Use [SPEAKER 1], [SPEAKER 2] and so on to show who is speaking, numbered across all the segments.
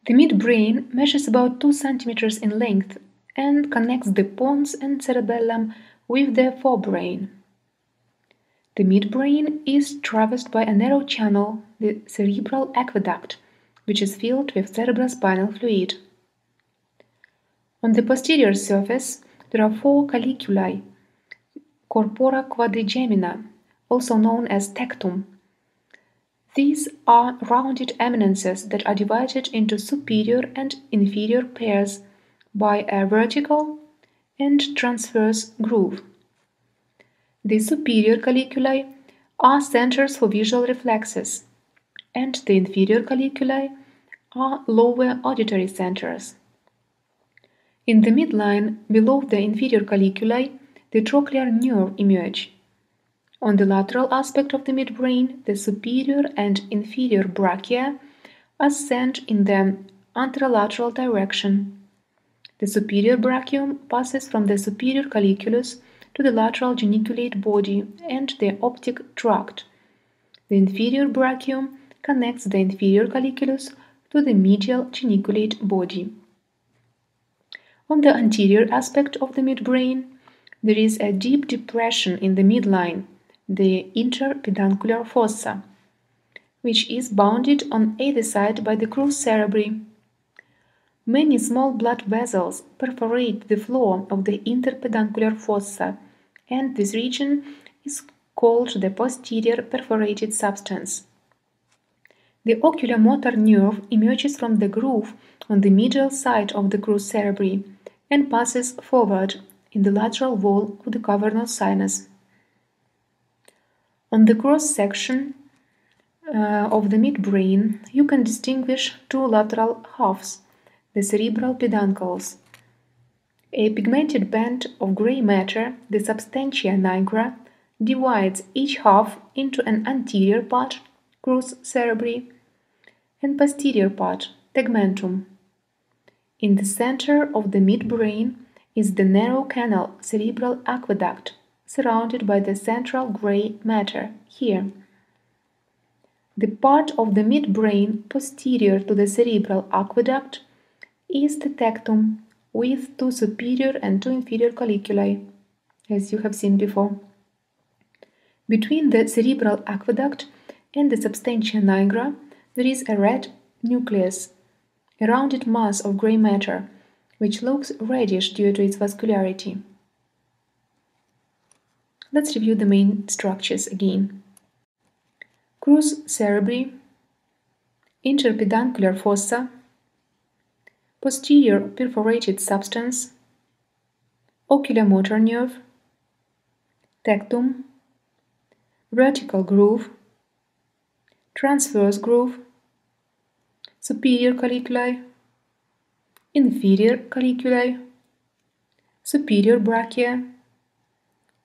[SPEAKER 1] The midbrain measures about 2 cm in length and connects the pons and cerebellum with the forebrain. The midbrain is traversed by a narrow channel, the cerebral aqueduct, which is filled with cerebrospinal fluid. On the posterior surface, there are 4 colliculi, Corpora Quadrigemina, also known as Tectum. These are rounded eminences that are divided into superior and inferior pairs by a vertical and transverse groove. The superior colliculi are centers for visual reflexes, and the inferior colliculi are lower auditory centers. In the midline, below the inferior colliculi, the trochlear nerve emerge. On the lateral aspect of the midbrain, the superior and inferior brachia ascend in the anterolateral direction. The superior brachium passes from the superior colliculus to the lateral geniculate body and the optic tract. The inferior brachium connects the inferior colliculus to the medial geniculate body. On the anterior aspect of the midbrain, there is a deep depression in the midline, the interpeduncular fossa, which is bounded on either side by the Crus cerebri. Many small blood vessels perforate the floor of the interpeduncular fossa, and this region is called the posterior perforated substance. The oculomotor nerve emerges from the groove on the medial side of the Crus cerebri and passes forward in the lateral wall of the cavernous sinus. On the cross-section of the midbrain, you can distinguish 2 lateral halves, the cerebral peduncles. A pigmented band of gray matter, the Substantia nigra, divides each half into an anterior part, Crus cerebri, and posterior part, Tegmentum. In the center of the midbrain is the narrow canal cerebral aqueduct, surrounded by the central gray matter here. The part of the midbrain posterior to the cerebral aqueduct is the tectum, with 2 superior and 2 inferior colliculi, as you have seen before. Between the cerebral aqueduct and the Substantia nigra, there is a red nucleus, a rounded mass of gray matter, which looks reddish due to its vascularity. Let's review the main structures again. Crus cerebri, interpeduncular fossa, posterior perforated substance, oculomotor nerve, tectum, vertical groove, transverse groove, superior colliculi, inferior colliculi, superior brachia,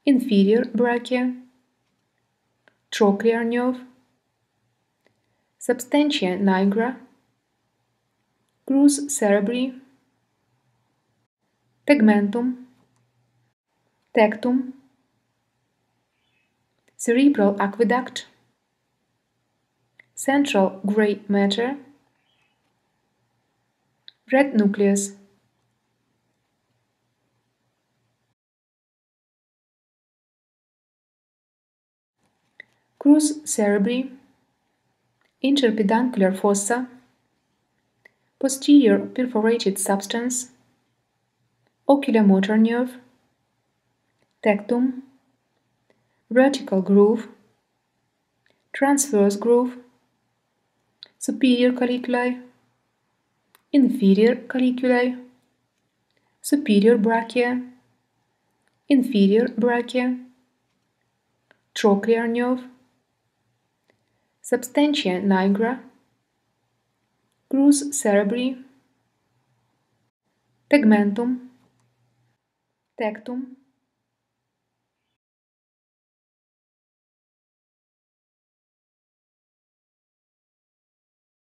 [SPEAKER 1] inferior brachia, trochlear nerve, Substantia nigra, Crus cerebri, Tegmentum, Tectum, cerebral aqueduct, central gray matter, red nucleus. Crus cerebri, interpeduncular fossa, posterior perforated substance, oculomotor nerve, tectum, vertical groove, transverse groove, superior colliculi, inferior colliculi, superior brachia, inferior brachia, trochlear nerve, Substantia nigra, Crus cerebri, Tegmentum, Tectum,